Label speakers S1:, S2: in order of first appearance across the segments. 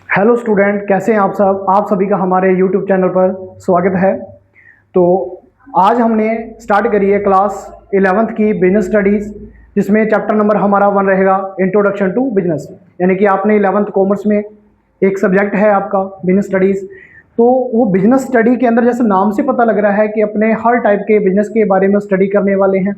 S1: Hello student, कैसे हैं आप सब। आप सभी का हमारे यूट्यूब चैनल पर स्वागत है। तो आज हमने स्टार्ट करी है क्लास 11th की बिजनेस स्टडीज़, जिसमें चैप्टर नंबर हमारा 1 रहेगा इंट्रोडक्शन टू बिजनेस। यानी कि आपने 11th कॉमर्स में एक सब्जेक्ट है आपका बिजनेस स्टडीज़। तो वो बिजनेस स्टडी के अंदर जैसे नाम से पता लग रहा है कि अपने हर टाइप के बिजनेस के बारे में स्टडी करने वाले हैं,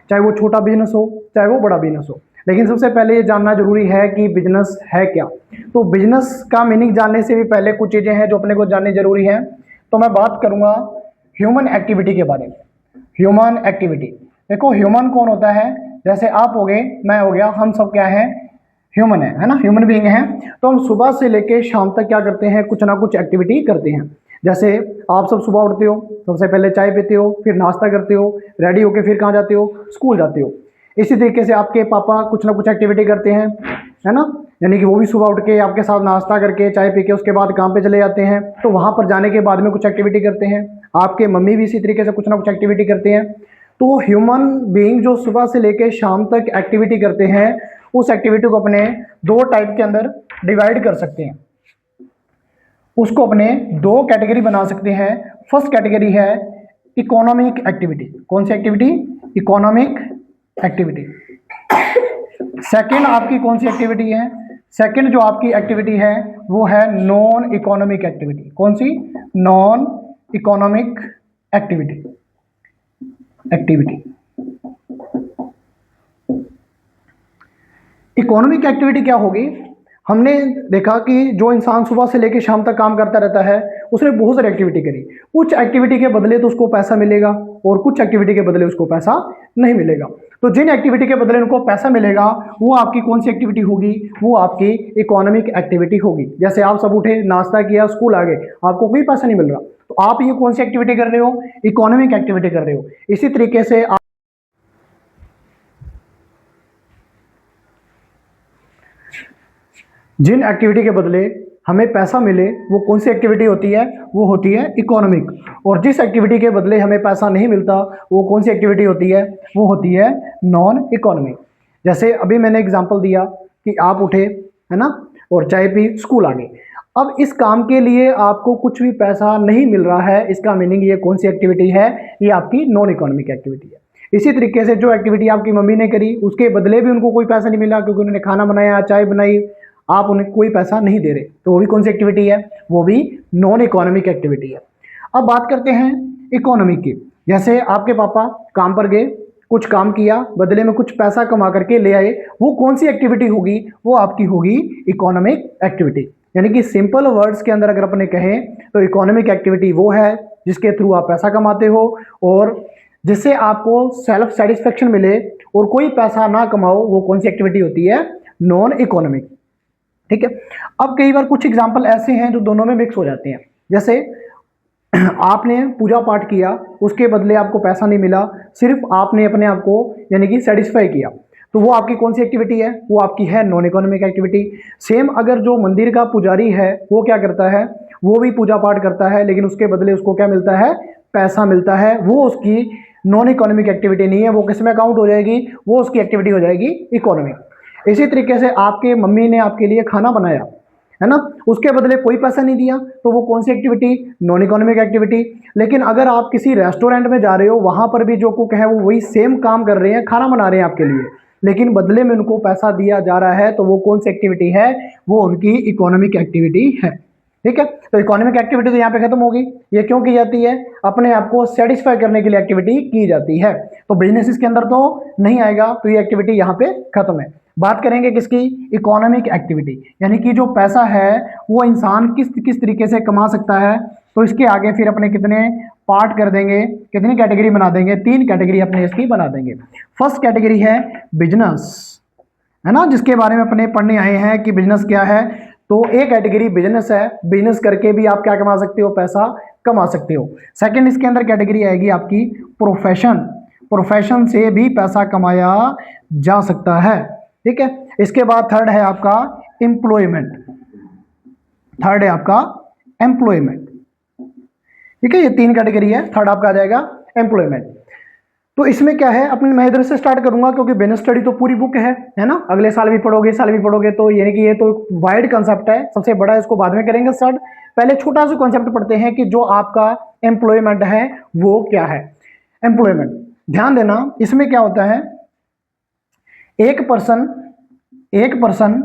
S1: चाहे वो छोटा बिजनेस हो चाहे वो बड़ा बिजनेस हो। लेकिन सबसे पहले ये जानना जरूरी है कि बिजनेस है क्या। तो बिजनेस का मीनिंग जानने से भी पहले कुछ चीज़ें हैं जो अपने को जाननी जरूरी है। तो मैं बात करूंगा ह्यूमन एक्टिविटी के बारे में। ह्यूमन एक्टिविटी, देखो ह्यूमन कौन होता है। जैसे आप हो गए, मैं हो गया, हम सब क्या है, ह्यूमन है ना, ह्यूमन बीइंग है। तो हम सुबह से लेके शाम तक क्या करते हैं, कुछ ना कुछ एक्टिविटी करते हैं। जैसे आप सब सुबह उठते हो, सबसे पहले चाय पीते हो, फिर नाश्ता करते हो, रेडी होके फिर कहाँ जाते हो, स्कूल जाते हो। इसी तरीके से आपके पापा कुछ ना कुछ एक्टिविटी करते हैं, है ना। यानी कि वो भी सुबह उठ के आपके साथ नाश्ता करके चाय पी के उसके बाद काम पे चले जाते हैं। तो वहाँ पर जाने के बाद में कुछ एक्टिविटी करते हैं। आपके मम्मी भी इसी तरीके से कुछ ना कुछ एक्टिविटी करते हैं। तो ह्यूमन बीइंग जो सुबह से लेके शाम तक एक्टिविटी करते हैं, उस एक्टिविटी को अपने दो टाइप के अंदर डिवाइड कर सकते हैं। उसको अपने दो कैटेगरी बना सकते हैं। फर्स्ट कैटेगरी है इकोनॉमिक एक्टिविटी। कौन सी एक्टिविटी? Economic activity. सेकंड आपकी कौन सी एक्टिविटी है? सेकंड जो आपकी एक्टिविटी है वो है नॉन इकोनॉमिक एक्टिविटी। कौन सी? Non economic activity. Economic activity क्या होगी? हमने देखा कि जो इंसान सुबह से लेकर शाम तक काम करता रहता है, उसने बहुत सारी एक्टिविटी करी। कुछ एक्टिविटी के बदले तो उसको पैसा मिलेगा और कुछ एक्टिविटी के बदले उसको पैसा नहीं मिलेगा। तो जिन एक्टिविटी के बदले उनको पैसा मिलेगा वो आपकी कौन सी एक्टिविटी होगी? वो आपकी इकोनॉमिक एक्टिविटी होगी। जैसे आप सब उठे, नाश्ता किया, स्कूल आ गए, आपको कोई पैसा नहीं मिल रहा, तो आप ये कौन सी एक्टिविटी कर रहे हो? इकोनॉमिक एक्टिविटी कर रहे हो। इसी तरीके से जिन एक्टिविटी के बदले हमें पैसा मिले वो कौन सी एक्टिविटी होती है? वो होती है इकोनॉमिक। और जिस एक्टिविटी के बदले हमें पैसा नहीं मिलता वो कौन सी एक्टिविटी होती है? वो होती है नॉन इकोनॉमिक। जैसे अभी मैंने एग्जांपल दिया कि आप उठे, है ना, और चाय पी, स्कूल आ गए। अब इस काम के लिए आपको कुछ भी पैसा नहीं मिल रहा है, इसका मीनिंग ये कौन सी एक्टिविटी है? ये आपकी नॉन इकोनॉमिक एक्टिविटी है। इसी तरीके से जो एक्टिविटी आपकी मम्मी ने करी उसके बदले भी उनको कोई पैसा नहीं मिला, क्योंकि उन्होंने खाना बनाया, चाय बनाई, आप उन्हें कोई पैसा नहीं दे रहे, तो वो भी कौन सी एक्टिविटी है? वो भी नॉन इकोनॉमिक एक्टिविटी है। अब बात करते हैं इकोनॉमिक की। जैसे आपके पापा काम पर गए, कुछ काम किया, बदले में कुछ पैसा कमा करके ले आए, वो कौन सी एक्टिविटी होगी? वो आपकी होगी इकोनॉमिक एक्टिविटी। यानी कि सिंपल वर्ड्स के अंदर अगर अपने कहें तो इकोनॉमिक एक्टिविटी वो है जिसके थ्रू आप पैसा कमाते हो और जिससे आपको सेल्फ सेटिस्फेक्शन मिले, और कोई पैसा ना कमाओ, वो कौन सी एक्टिविटी होती है? Non economic. ठीक है। अब कई बार कुछ एग्जाम्पल ऐसे हैं जो दोनों में मिक्स हो जाते हैं। जैसे आपने पूजा पाठ किया, उसके बदले आपको पैसा नहीं मिला, सिर्फ आपने अपने आप को यानी कि सेटिस्फाई किया, तो वो आपकी कौन सी एक्टिविटी है? वो आपकी है नॉन इकोनॉमिक एक्टिविटी। सेम अगर जो मंदिर का पुजारी है वो क्या करता है? वो भी पूजा पाठ करता है, लेकिन उसके बदले उसको क्या मिलता है? पैसा मिलता है। वो उसकी नॉन इकोनॉमिक एक्टिविटी नहीं है, वो किस में काउंट हो जाएगी? वो उसकी एक्टिविटी हो जाएगी इकोनॉमिक। इसी तरीके से आपके मम्मी ने आपके लिए खाना बनाया, है ना, उसके बदले कोई पैसा नहीं दिया, तो वो कौन सी एक्टिविटी? Non economic activity. लेकिन अगर आप किसी रेस्टोरेंट में जा रहे हो, वहां पर भी जो कुक है वो वही सेम काम कर रहे हैं, खाना बना रहे हैं आपके लिए, लेकिन बदले में उनको पैसा दिया जा रहा है, तो वो कौन सी एक्टिविटी है? वो उनकी इकोनॉमिक एक्टिविटी है। ठीक है। तो इकोनॉमिक एक्टिविटी तो यहाँ पे खत्म होगी। ये क्यों की जाती है? अपने आप को सेटिस्फाई करने के लिए एक्टिविटी की जाती है। तो बिजनेस के अंदर तो नहीं आएगा, तो ये एक्टिविटी यहाँ पे खत्म है। बात करेंगे किसकी? Economic activity. यानी कि जो पैसा है वो इंसान किस किस तरीके से कमा सकता है। तो इसके आगे फिर अपने कितने पार्ट कर देंगे, कितनी कैटेगरी बना देंगे? 3 कैटेगरी अपने इसकी बना देंगे। फर्स्ट कैटेगरी है बिजनेस, है ना, जिसके बारे में अपने पढ़ने आए हैं कि बिजनेस क्या है। तो एक कैटेगरी बिजनेस है, बिजनेस करके भी आप क्या कमा सकते हो? पैसा कमा सकते हो। सेकंड इसके अंदर कैटेगरी आएगी आपकी प्रोफेशन। प्रोफेशन से भी पैसा कमाया जा सकता है। ठीक है। इसके बाद थर्ड है आपका एम्प्लॉयमेंट। थर्ड है आपका एम्प्लॉयमेंट। ठीक है, ये 3 कैटेगरी है। थर्ड आपका आ जाएगा एम्प्लॉयमेंट। तो इसमें क्या है, अपने मैं इधर से स्टार्ट करूंगा क्योंकि बिजनेस स्टडी तो पूरी बुक है ना, अगले साल भी पढ़ोगे, इस साल भी पढ़ोगे, तो यानी कि ये तो वाइड कंसेप्ट है, सबसे बड़ा इसको बाद में करेंगे स्टार्ट। पहले छोटा सा कॉन्सेप्ट पढ़ते हैं कि जो आपका एम्प्लॉयमेंट है वो क्या है। एम्प्लॉयमेंट, ध्यान देना, इसमें क्या होता है, एक पर्सन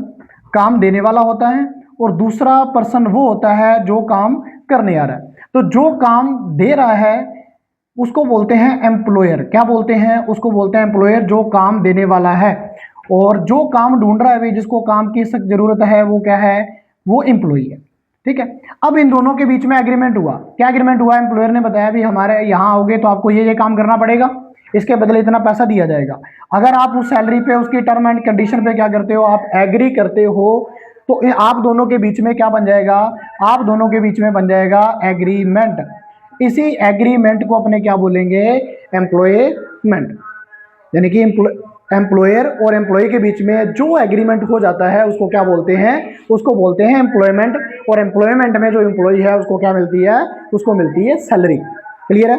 S1: काम देने वाला होता है और दूसरा पर्सन वो होता है जो काम करने आ रहा है। तो जो काम दे रहा है उसको बोलते हैं एम्प्लॉयर। क्या बोलते हैं, उसको बोलते हैं एम्प्लॉयर, जो काम देने वाला है। और जो काम ढूंढ रहा है भाई, जिसको काम की सख्त जरूरत है, वो क्या है, वो एम्प्लॉई है। ठीक है, अब इन दोनों के बीच में एग्रीमेंट हुआ। क्या एग्रीमेंट हुआ, एम्प्लॉयर ने बताया भी हमारे यहाँ आओगे तो आपको ये काम करना पड़ेगा, इसके बदले इतना पैसा दिया जाएगा। अगर आप उस सैलरी पे, उसकी टर्म एंड कंडीशन पे क्या करते हो, आप एग्री करते हो, तो आप दोनों के बीच में क्या बन जाएगा, आप दोनों के बीच में बन जाएगा एग्रीमेंट। इसी एग्रीमेंट को अपने क्या बोलेंगे, एम्प्लॉयमेंट। यानी कि एम्प्लॉयर और एम्प्लॉय के बीच में जो एग्रीमेंट हो जाता है उसको क्या बोलते हैं, उसको बोलते हैं एम्प्लॉयमेंट। और एम्प्लॉयमेंट में जो एम्प्लॉय है उसको क्या मिलती है, उसको मिलती है सैलरी। क्लियर है।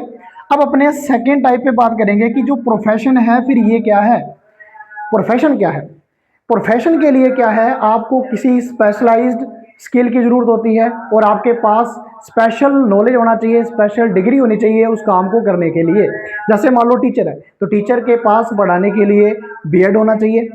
S1: अब अपने सेकेंड टाइप पे बात करेंगे कि जो प्रोफेशन है, फिर ये क्या है, प्रोफेशन क्या है। प्रोफेशन के लिए क्या है, आपको किसी स्पेशलाइज्ड स्किल की ज़रूरत होती है और आपके पास स्पेशल नॉलेज होना चाहिए, स्पेशल डिग्री होनी चाहिए उस काम को करने के लिए। जैसे मान लो टीचर है, तो टीचर के पास पढ़ाने के लिए बीएड होना चाहिए।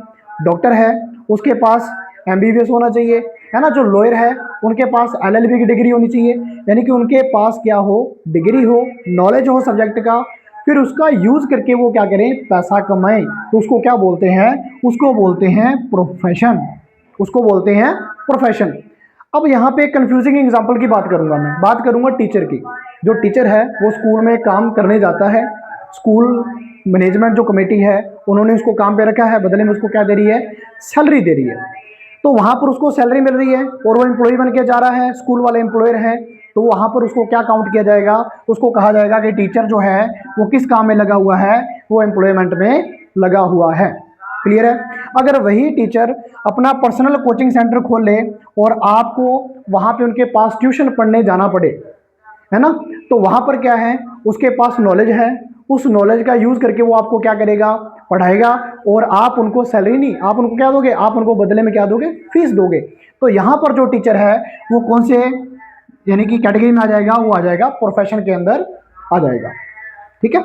S1: डॉक्टर है, उसके पास एमबीबीएस होना चाहिए, है ना। जो लॉयर है, उनके पास एलएलबी की डिग्री होनी चाहिए। यानी कि उनके पास क्या हो, डिग्री हो, नॉलेज हो सब्जेक्ट का, फिर उसका यूज करके वो क्या करें, पैसा कमाएं। तो उसको क्या बोलते हैं, उसको बोलते हैं प्रोफेशन, उसको बोलते हैं प्रोफेशन। अब यहाँ पे कंफ्यूजिंग एग्जांपल की बात करूंगा, मैं बात करूंगा टीचर की। जो टीचर है वो स्कूल में काम करने जाता है, स्कूल मैनेजमेंट जो कमेटी है उन्होंने उसको काम पे रखा है, बदले में उसको क्या दे रही है, सैलरी दे रही है। तो वहां पर उसको सैलरी मिल रही है और वो एम्प्लॉय बन के जा रहा है, स्कूल वाले एम्प्लॉयर हैं, तो वहां पर उसको क्या काउंट किया जाएगा, उसको कहा जाएगा कि टीचर जो है वो किस काम में लगा हुआ है, वो एम्प्लॉयमेंट में लगा हुआ है। क्लियर है। अगर वही टीचर अपना पर्सनल कोचिंग सेंटर खोल ले और आपको वहां पे उनके पास ट्यूशन पढ़ने जाना पड़े, है ना, तो वहां पर क्या है, उसके पास नॉलेज है, उस नॉलेज का यूज करके वो आपको क्या करेगा, पढ़ाएगा। और आप उनको सैलरी नहीं, आप उनको क्या दोगे, आप उनको बदले में क्या दोगे, फीस दोगे। तो यहाँ पर जो टीचर है वो कौन से यानी कि कैटेगरी में आ जाएगा, वो आ जाएगा प्रोफेशन के अंदर आ जाएगा। ठीक है।